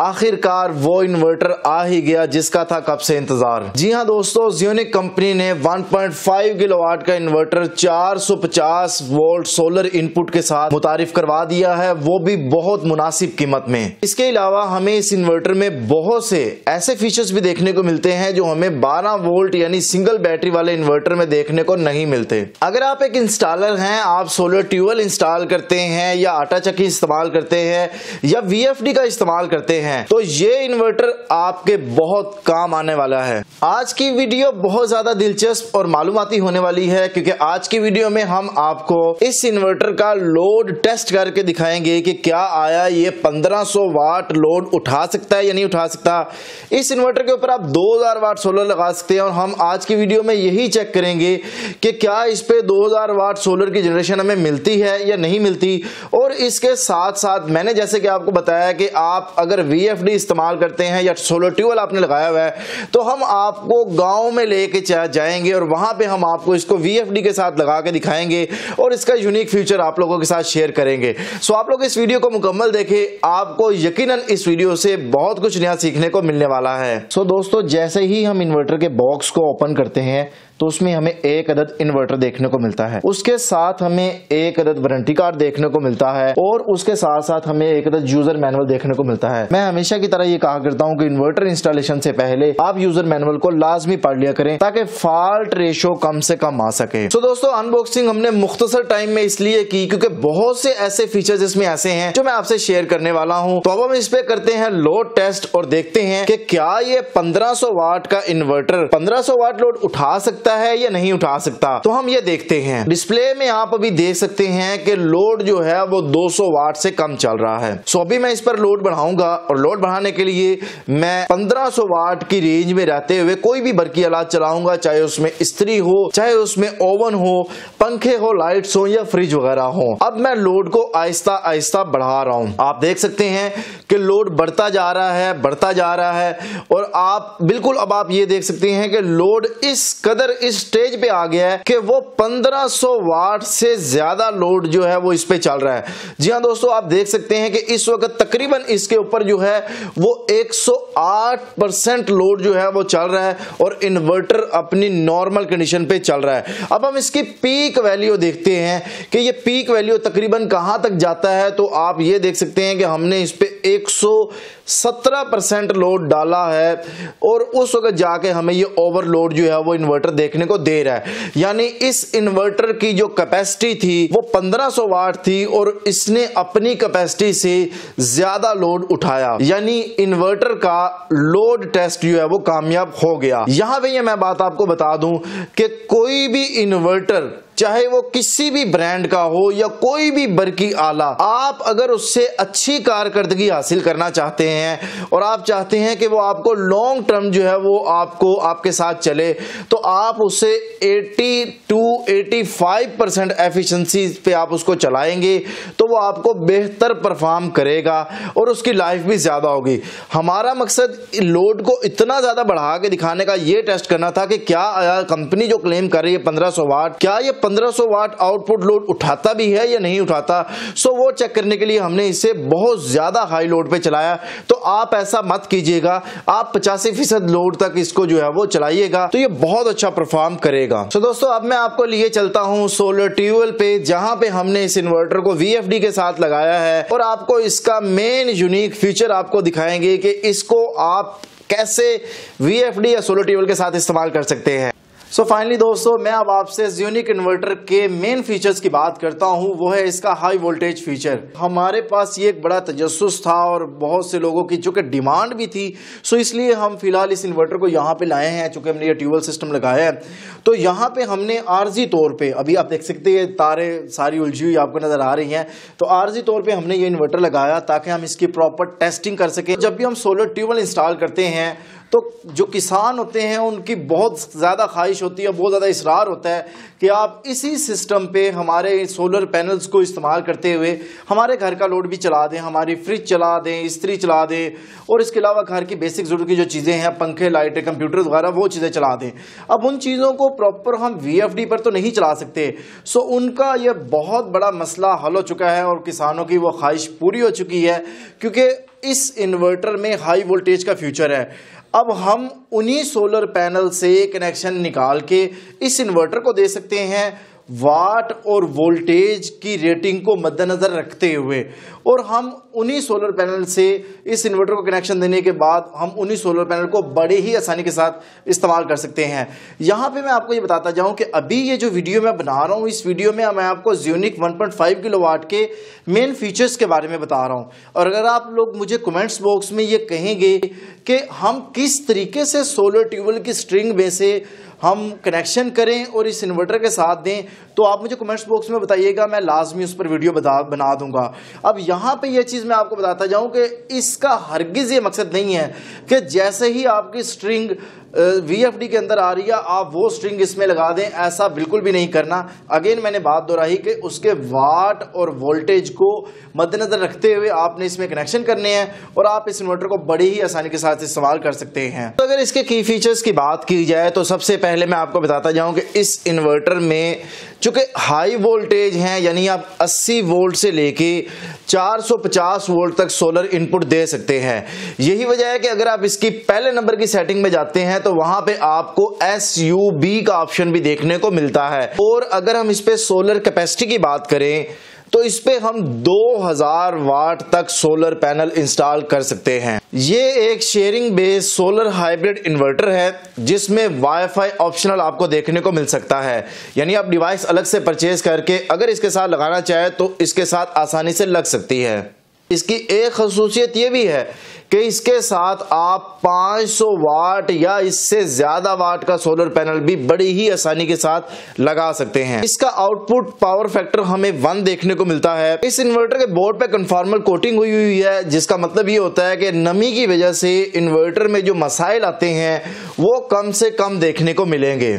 आखिरकार वो इन्वर्टर आ ही गया जिसका था कब से इंतजार। जी हाँ दोस्तों, ज़ियोनिक कंपनी ने 1.5 किलोवाट का इन्वर्टर 450 वोल्ट सोलर इनपुट के साथ मुतारिफ करवा दिया है, वो भी बहुत मुनासिब कीमत में। इसके अलावा हमें इस इन्वर्टर में बहुत से ऐसे फीचर्स भी देखने को मिलते हैं जो हमें 12 वोल्ट यानी सिंगल बैटरी वाले इन्वर्टर में देखने को नहीं मिलते। अगर आप एक इंस्टॉलर हैं, आप सोलर ट्यूबवेल इंस्टॉल करते हैं या आटा चक्की इस्तेमाल करते हैं या VFD का इस्तेमाल करते हैं, तो ये इन्वर्टर आपके बहुत काम आने वाला है। आज की वीडियो बहुत ज्यादा दिलचस्प और मालूमाती होने वाली है, क्योंकि आज की वीडियो में हम आपको इस इन्वर्टर का लोड टेस्ट करके दिखाएंगे कि क्या आया ये 1500 वाट लोड उठा सकता है या नहीं उठा सकता। इस इन्वर्टर के ऊपर आप 2000 वाट सोलर लगा सकते हैं और हम आज की वीडियो में यही चेक करेंगे कि क्या इस पे 2000 वाट सोलर की जनरेशन हमें मिलती है या नहीं मिलती। और इसके साथ साथ मैंने जैसे कि आपको बताया कि आप अगर VFD इस्तेमाल करते हैं या सोलर ट्यूबवेल आपने लगाया हुआ है, तो हम आपको गांव में लेके जाएंगे और वहां पे हम आपको इसको VFD के साथ लगा के दिखाएंगे और इसका यूनिक फीचर आप लोगों के साथ शेयर करेंगे। सो आप लोग इस वीडियो को मुकम्मल देखें, आपको यकीनन इस वीडियो से बहुत कुछ नया सीखने को मिलने वाला है। सो दोस्तों, जैसे ही हम इन्वर्टर के बॉक्स को ओपन करते हैं तो उसमें हमें एक अदद इन्वर्टर देखने को मिलता है, उसके साथ हमें एक अदद वारंटी कार्ड देखने को मिलता है और उसके साथ साथ हमें एक अदद यूजर मैनुअल देखने को मिलता है। मैं हमेशा की तरह ये कहा करता हूं कि इन्वर्टर इंस्टॉलेशन से पहले आप यूजर मैनुअल को लाजमी पढ़ लिया करें ताकि फॉल्ट रेशो कम से कम आ सके। तो दोस्तों, अनबॉक्सिंग हमने मुख्तसर टाइम में इसलिए की क्योंकि बहुत से ऐसे फीचर्स इसमें ऐसे हैं जो मैं आपसे शेयर करने वाला हूं। तो अब हम इस पे करते हैं लोड टेस्ट और देखते हैं कि क्या ये 1500 वाट का इन्वर्टर 1500 वाट लोड उठा सकता है या नहीं उठा सकता। तो हम ये देखते हैं। डिस्प्ले में आप अभी देख सकते हैं कि लोड जो है वो 200 वाट से कम चल रहा है। सो अभी मैं इस पर लोड बढ़ाऊंगा और लोड बढ़ाने के लिए मैं 1500 वाट की रेंज में रहते हुए कोई भी बरकी आलात चलाऊंगा, चाहे उसमें इस्त्री हो, चाहे उसमें ओवन हो, पंखे हो, लाइट्स हो या फ्रिज वगैरह हो। अब मैं लोड को आहिस्ता आहिस्ता बढ़ा रहा हूं। आप देख सकते हैं कि लोड बढ़ता जा रहा है, बढ़ता जा रहा है और आप बिल्कुल अब आप ये देख सकते हैं कि लोड इस कदर इस स्टेज पे आ गया है कि वो 1500 वाट से ज्यादा लोड जो है वो इस पे चल रहा है। जी हां दोस्तों, आप देख सकते हैं कि इस वक्त तकरीबन इसके ऊपर जो है वो 108% लोड जो है वो चल रहा है और इन्वर्टर अपनी नॉर्मल कंडीशन पे चल रहा है। अब हम इसकी पीक वैल्यू देखते हैं कि ये पीक वैल्यू तकरीबन कहां तक जाता है। तो आप ये देख सकते हैं कि हमने इस पे 117% लोड डाला है और उस वक्त जाके हमें ये ओवरलोड जो है वो इन्वर्टर देखने को दे रहा है। यानी इस इन्वर्टर की जो कैपेसिटी थी वो 1500 वाट थी और इसने अपनी कैपेसिटी से ज्यादा लोड उठाया, यानी इन्वर्टर का लोड टेस्ट जो है वो कामयाब हो गया। यहां पे मैं बात आपको बता दूं कि कोई भी इन्वर्टर चाहे वो किसी भी ब्रांड का हो या कोई भी बरकी आला, आप अगर उससे अच्छी कारकर्दगी हासिल करना चाहते हैं और आप चाहते हैं कि वो आपको लॉन्ग टर्म जो है वो आपको आपके साथ चले, तो आप उसे 80 to 85% एफिशिएंसी पे आप उसको चलाएंगे तो वो आपको बेहतर परफॉर्म करेगा और उसकी लाइफ भी ज्यादा होगी। हमारा मकसद लोड को इतना ज्यादा बढ़ा के दिखाने का ये टेस्ट करना था कि क्या कंपनी जो क्लेम कर रही है 1500 वाट, क्या ये 1500 वाट आउटपुट लोड उठाता भी है या नहीं उठाता। सो वो चेक करने के लिए हमने इसे बहुत ज्यादा हाई लोड पे चलाया। तो आप ऐसा मत कीजिएगा, आप 85% लोड तक इसको जो है वो चलाइएगा तो ये बहुत अच्छा परफॉर्म करेगा। तो दोस्तों, अब मैं आपको लिए चलता हूं सोलर ट्यूबवेल पे, जहां पे हमने इस इन्वर्टर को VFD के साथ लगाया है और आपको इसका मेन यूनिक फीचर आपको दिखाएंगे कि इसको आप कैसे VFD या सोलर ट्यूबवेल के साथ इस्तेमाल कर सकते हैं। सो फाइनली दोस्तों, मैं अब आपसे ज़ियोनिक इन्वर्टर के मेन फीचर्स की बात करता हूं, वो है इसका हाई वोल्टेज फीचर। हमारे पास ये एक बड़ा तजस्सुस था और बहुत से लोगों की चूंकि डिमांड भी थी, सो इसलिए हम फिलहाल इस इन्वर्टर को यहाँ पे लाए हैं। चूंकि हमने ये ट्यूबवेल सिस्टम लगाया है तो यहाँ पे हमने आर्जी तौर पे, अभी आप देख सकते हैं तारे सारी उलझी हुई आपको नजर आ रही हैं, तो आर्जी तौर पर हमने ये इन्वर्टर लगाया ताकि हम इसकी प्रॉपर टेस्टिंग कर सकें। जब भी हम सोलर ट्यूबवेल इंस्टॉल करते हैं तो जो किसान होते हैं उनकी बहुत ज़्यादा ख्वाहिश होती है, बहुत ज़्यादा इसरार होता है कि आप इसी सिस्टम पे हमारे सोलर पैनल्स को इस्तेमाल करते हुए हमारे घर का लोड भी चला दें, हमारी फ्रिज चला दें, इस्त्री चला दें और इसके अलावा घर की बेसिक ज़रूरत की जो चीज़ें हैं, पंखे, लाइटें, कंप्यूटर वगैरह, वो चीज़ें चला दें। अब उन चीज़ों को प्रॉपर हम VFD पर तो नहीं चला सकते। सो उनका यह बहुत बड़ा मसला हल हो चुका है और किसानों की वो ख्वाहिश पूरी हो चुकी है, क्योंकि इस इन्वर्टर में हाई वोल्टेज का फ्यूचर है। अब हम उन्हीं सोलर पैनल से कनेक्शन निकाल के इस इन्वर्टर को दे सकते हैं वाट और वोल्टेज की रेटिंग को मद्देनजर रखते हुए, और हम उन्हीं सोलर पैनल से इस इन्वर्टर को कनेक्शन देने के बाद हम उन्हीं सोलर पैनल को बड़े ही आसानी के साथ इस्तेमाल कर सकते हैं। यहाँ पे मैं आपको ये बताता जाऊँ कि अभी ये जो वीडियो मैं बना रहा हूँ, इस वीडियो में मैं आपको ज़ियोनिक 1.5 किलोवाट के मेन फीचर्स के बारे में बता रहा हूँ। और अगर आप लोग मुझे कमेंट्स बॉक्स में ये कहेंगे कि हम किस तरीके से सोलर ट्यूबवेल की स्ट्रिंग में से हम कनेक्शन करें और इस इन्वर्टर के साथ दें, तो आप मुझे कमेंट्स बॉक्स में बताइएगा, मैं लाजमी उस पर वीडियो बना दूंगा। अब यहाँ पे ये चीज़ मैं आपको बताता जाऊँ कि इसका हरगिज़ ये मकसद नहीं है कि जैसे ही आपकी स्ट्रिंग VFD के अंदर आ रही है आप वो स्ट्रिंग इसमें लगा दें, ऐसा बिल्कुल भी नहीं करना। अगेन मैंने बात दोहराई कि उसके वाट और वोल्टेज को मद्देनजर रखते हुए आपने इसमें कनेक्शन करने हैं और आप इस इन्वर्टर को बड़ी ही आसानी के साथ इस्तेमाल कर सकते हैं। तो अगर इसके की फीचर्स की बात की जाए तो सबसे पहले मैं आपको बताता जाऊं कि इस इन्वर्टर में चूंकि हाई वोल्टेज हैं, यानी आप 80 वोल्ट से लेके 450 वोल्ट तक सोलर इनपुट दे सकते हैं। यही वजह है कि अगर आप इसकी पहले नंबर की सेटिंग में जाते हैं तो वहां पे आपको SUB का ऑप्शन भी देखने को मिलता है। और अगर हम इस पे सोलर कैपेसिटी की बात करें तो इस पे हम 2000 वाट तक सोलर पैनल इंस्टॉल कर सकते हैं। ये एक sharing based solar hybrid inverter है जिसमें वाईफाई ऑप्शनल आपको देखने को मिल सकता है, यानी आप डिवाइस अलग से परचेज करके अगर इसके साथ लगाना चाहे तो इसके साथ आसानी से लग सकती है। इसकी एक खसूसियत ये भी है कि इसके साथ आप 500 वाट या इससे ज्यादा वाट का सोलर पैनल भी बड़ी ही आसानी के साथ लगा सकते हैं। इसका आउटपुट पावर फैक्टर हमें 1 देखने को मिलता है। इस इन्वर्टर के बोर्ड पे कन्फॉर्मल कोटिंग हुई है, जिसका मतलब ये होता है कि नमी की वजह से इन्वर्टर में जो मसाइल आते हैं वो कम से कम देखने को मिलेंगे।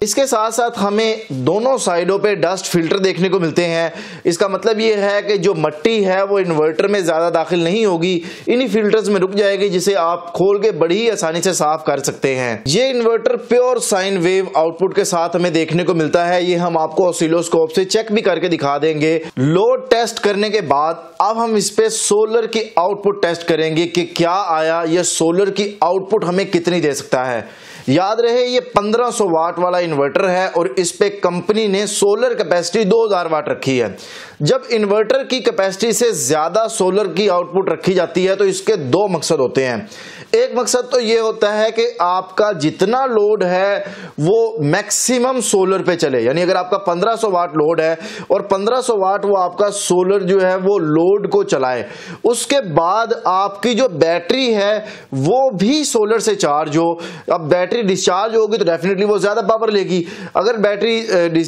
इसके साथ साथ हमें दोनों साइडों पे डस्ट फिल्टर देखने को मिलते हैं। इसका मतलब ये है कि जो मट्टी है वो इन्वर्टर में ज़्यादा दाखिल नहीं होगी, इन्हीं फिल्टर्स में रुक जाएगी, जिसे आप खोल के बड़ी ही आसानी से साफ कर सकते हैं। ये inverter pure sine wave output के साथ हमें देखने को मिलता है। ये हम आपको ऑसिलोस्कोप से चेक भी करके दिखा देंगे। लोड टेस्ट करने के बाद अब हम इस पे सोलर की आउटपुट टेस्ट करेंगे कि क्या आया, यह सोलर की आउटपुट हमें कितनी दे सकता है। याद रहे ये 1500 वाट वाला इन्वर्टर है और इस पे कंपनी ने सोलर कैपेसिटी 2000 वाट रखी है। जब इन्वर्टर की कैपेसिटी से ज्यादा सोलर की आउटपुट रखी जाती है तो इसके 2 मकसद होते हैं। एक मकसद तो ये होता है कि आपका जितना लोड है वो मैक्सिमम सोलर पे चले, यानी अगर आपका 1500 वाट लोड है और 1500 वाट वो आपका सोलर जो है वो लोड को चलाए। उसके बाद आपकी जो बैटरी है वो भी सोलर से चार्ज हो। अब बैटरी डिस्चार्ज होगी तो डेफिनेटली वो ज्यादा पावर लेगी, अगर बैटरी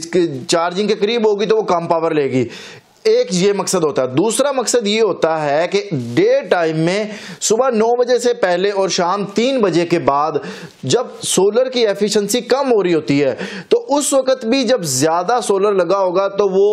चार्जिंग के करीब होगी तो वो कम पावर लेगी। एक ये मकसद होता है। दूसरा मकसद ये होता है कि डे टाइम में सुबह 9 बजे से पहले और शाम 3 बजे के बाद जब सोलर की एफिशिएंसी कम हो रही होती है तो उस वक्त भी जब ज्यादा सोलर लगा होगा तो वो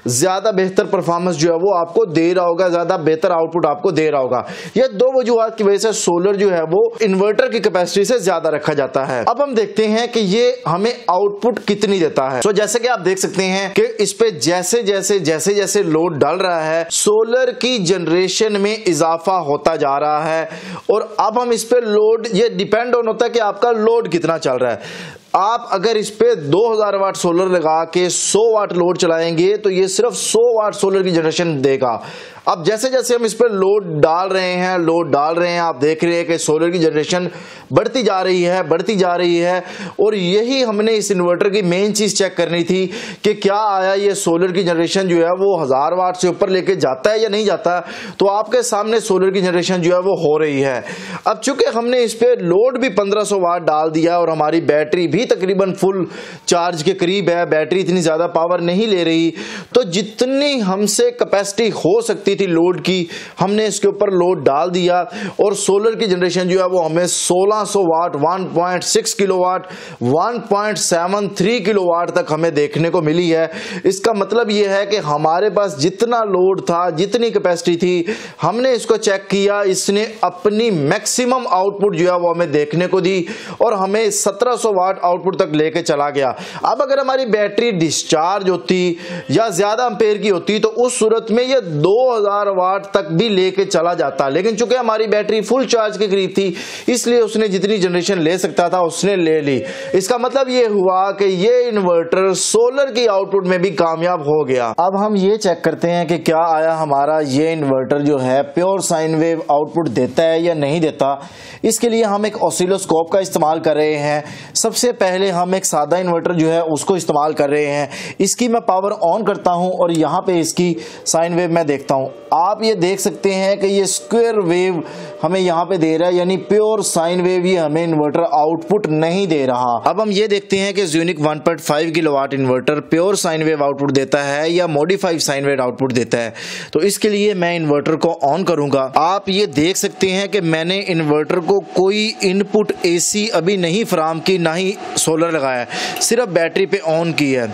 ज्यादा बेहतर परफॉर्मेंस जो है वो आपको दे रहा होगा, ज्यादा बेहतर आउटपुट आपको दे रहा होगा। ये 2 वजूहात की वजह से सोलर जो है वो इन्वर्टर की कैपेसिटी से ज्यादा रखा जाता है। अब हम देखते हैं कि ये हमें आउटपुट कितनी देता है। तो जैसे कि आप देख सकते हैं कि इस पे जैसे जैसे लोड डाल रहा है सोलर की जनरेशन में इजाफा होता जा रहा है। और अब हम इस पे लोड, ये डिपेंड ऑन होता है कि आपका लोड कितना चल रहा है। आप अगर इस पे 2000 वाट सोलर लगा के 100 वाट लोड चलाएंगे तो ये सिर्फ 100 वाट सोलर की जनरेशन देगा। अब जैसे जैसे हम इस पे लोड डाल रहे हैं आप देख रहे हैं कि सोलर की जनरेशन बढ़ती जा रही है। और यही हमने इस इन्वर्टर की मेन चीज चेक करनी थी कि क्या आया ये सोलर की जनरेशन जो है वो 1000 वाट से ऊपर लेके जाता है या नहीं जाता। तो आपके सामने सोलर की जनरेशन जो है वो हो रही है। अब चूंकि हमने इस पे लोड भी 1500 वाट डाल दिया और हमारी बैटरी भी तकरीबन फुल चार्ज के करीब है, बैटरी इतनी ज्यादा पावर नहीं ले रही, तो जितनी हमसे कैपेसिटी हो सकती थी लोड की हमने इसके ऊपर लोड डाल दिया और सोलर की जनरेशन जो है वो हमें 1600 वाट, 1.6 किलोवाट, 1.73 किलोवाट तक हमें देखने को मिली है। इसका मतलब यह है कि हमारे पास जितना लोड था, जितनी कैपेसिटी थी, हमने इसको चेक किया, इसने अपनी मैक्सिमम आउटपुट जो है वो हमें देखने को दी और हमें 1700 वाट आउटपुट तक लेके चला गया। अब अगर हमारी बैटरी डिस्चार्ज होती या ज्यादा एम्पेयर की होती तो उस सूरत में यह 2000 2000 वाट तक भी लेके चला जाता, लेकिन चूंकि हमारी बैटरी फुल चार्ज के करीब थी इसलिए उसने जितनी जनरेशन ले सकता था उसने ले ली। इसका मतलब ये हुआ कि ये इन्वर्टर सोलर की आउटपुट में भी कामयाब हो गया। अब हम ये चेक करते हैं कि क्या आया हमारा ये इन्वर्टर जो है प्योर साइन वेव आउटपुट देता है या नहीं देता। इसके लिए हम एक ऑसिलोस्कोप का इस्तेमाल कर रहे हैं। सबसे पहले हम एक सादा इन्वर्टर जो है उसको इस्तेमाल कर रहे हैं। इसकी मैं पावर ऑन करता हूं और यहाँ पे इसकी साइन वेव मैं देखता हूं। आप ये देख सकते हैं कि ये स्क्वायर वेव हमें यहाँ पे दे रहा है, यानी प्योर साइन वेव ये हमें इन्वर्टर आउटपुट नहीं दे रहा। अब हम ये देखते हैं कि ज़्यूनिक 1.5 kilowatt inverter pure sine wave output देता है या मॉडिफाइड साइन वेव आउटपुट देता है। तो इसके लिए मैं इन्वर्टर को ऑन करूंगा। आप ये देख सकते हैं कि मैंने इन्वर्टर को कोई इनपुट एसी अभी नहीं फराम की, ना ही सोलर लगाया, सिर्फ बैटरी पे ऑन की है।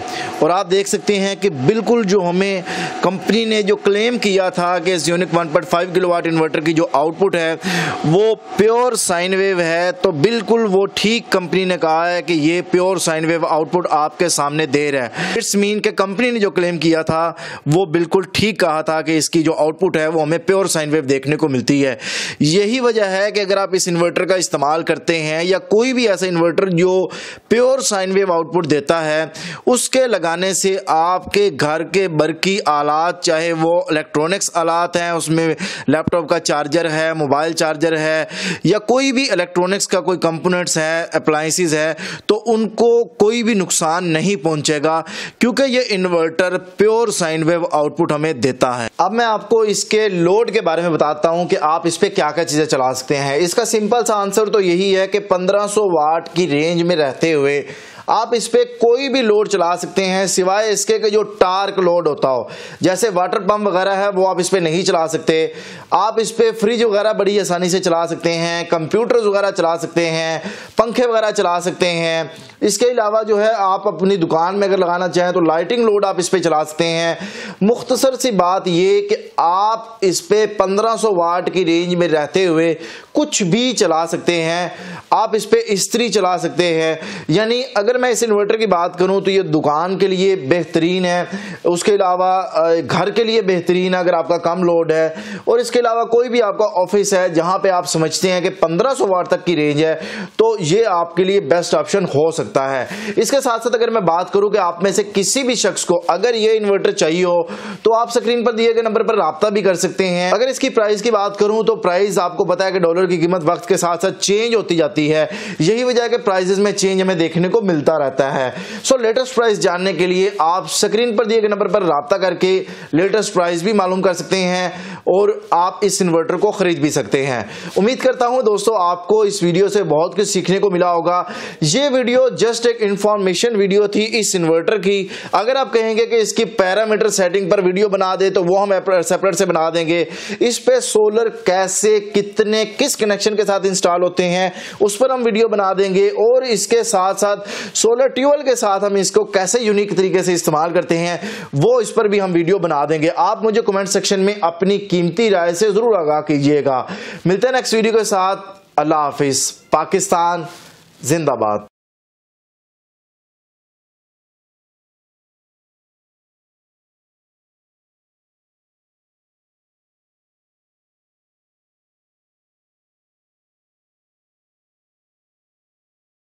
और आप देख सकते हैं कि बिल्कुल जो हमें कंपनी ने जो क्लेम किया था कि ज़्यूनिक 1.5 किलोवाट इन्वर्टर की जो आउटपुट है वो प्योर साइन वेव है, तो बिल्कुल वो ठीक कंपनी ने कहा है कि ये प्योर साइन वेव आउटपुट आपके सामने दे रहा है। इट्स मीन कि कंपनी ने जो क्लेम किया था वो बिल्कुल ठीक कहा था कि इसकी जो आउटपुट है वो हमें प्योर साइन वेव देखने को मिलती है। यही वजह है कि अगर आप इस इन्वर्टर का इस्तेमाल करते हैं या कोई भी ऐसा इन्वर्टर जो प्योर साइन वेव आउटपुट देता है, उसके लगाने से आपके घर के बरकी आलात, चाहे वो इलेक्ट्रॉनिक्स आलात हैं, उसमें लैपटॉप का चार्जर है, मोबाइल चार्जर है या कोई भी इलेक्ट्रॉनिक्स का कोई कंपोनेंट्स है, अप्लायंसेस है, तो उनको कोई भी नुकसान नहीं पहुंचेगा क्योंकि ये inverter pure sine wave output हमें देता है। अब मैं आपको इसके लोड के बारे में बताता हूं कि आप इस पे क्या क्या चीजें चला सकते हैं। इसका सिंपल सा आंसर तो यही है कि 1500 वाट की रेंज में रहते हुए आप इस पे कोई भी लोड चला सकते हैं सिवाय इसके कि जो टार्क लोड होता हो, जैसे वाटर पंप वगैरह है वो आप इस पे नहीं चला सकते। आप इस पे फ्रिज वगैरह बड़ी आसानी से चला सकते हैं, कंप्यूटर्स वगैरह चला सकते हैं, पंखे वगैरह चला सकते हैं। इसके अलावा जो है आप अपनी दुकान में अगर लगाना चाहें तो लाइटिंग लोड आप इस पे चला सकते हैं। मुख्तसर सी बात ये कि आप इस पे 1500 वाट की रेंज में रहते हुए कुछ भी चला सकते हैं। आप इस पे इस्त्री चला सकते हैं। यानी अगर मैं इस इन्वर्टर की बात करूं तो ये दुकान के लिए बेहतरीन है, उसके अलावा घर के लिए बेहतरीन है अगर आपका कम लोड है, और इसके अलावा कोई भी आपका ऑफिस है जहां पे आप समझते हैं कि 1500 वाट तक की रेंज है तो ये आपके लिए बेस्ट ऑप्शन हो सकता है। इसके साथ साथ अगर मैं बात करूं कि आप में से किसी भी शख्स को अगर ये इन्वर्टर चाहिए हो तो आप स्क्रीन पर दिए गए नंबर पर राब्ता भी कर सकते हैं। अगर इसकी प्राइस की बात करूं तो प्राइस आपको पता है कि डॉलर की कीमत वक्त के साथ साथ चेंज होती जाती है, यही वजह है कि प्राइसेस में चेंज हमें देखने को मिलता रहता है। सो लेटेस्ट प्राइस जानने के लिए आप स्क्रीन पर दिए गए नंबर पर राब्ता करके लेटेस्ट प्राइस भी मालूम कर सकते हैं और आप इस इन्वर्टर को खरीद भी सकते हैं। उम्मीद करता हूं दोस्तों आपको इस वीडियो से बहुत कुछ सीखने को मिला होगा। ये वीडियो जस्ट एक इंफॉर्मेशन वीडियो थी इस इन्वर्टर की। अगर आप कहेंगे कि इसकी पैरामीटर सेटिंग पर वीडियो बना दे तो वो हम सेपरेट से बना देंगे। इस पे सोलर कैसे, कितने, किस कनेक्शन के साथ इंस्टॉल होते हैं उस पर हम वीडियो बना देंगे, और इसके साथ साथ सोलर ट्यूबवेल के साथ हम इसको कैसे यूनिक तरीके से इस्तेमाल करते हैं वो इस पर भी हम वीडियो बना देंगे। आप मुझे कमेंट सेक्शन में अपनी कीमती राय से जरूर आगाह कीजिएगा। मिलते हैं नेक्स्ट वीडियो के साथ। अल्लाह हाफिज। पाकिस्तान जिंदाबाद।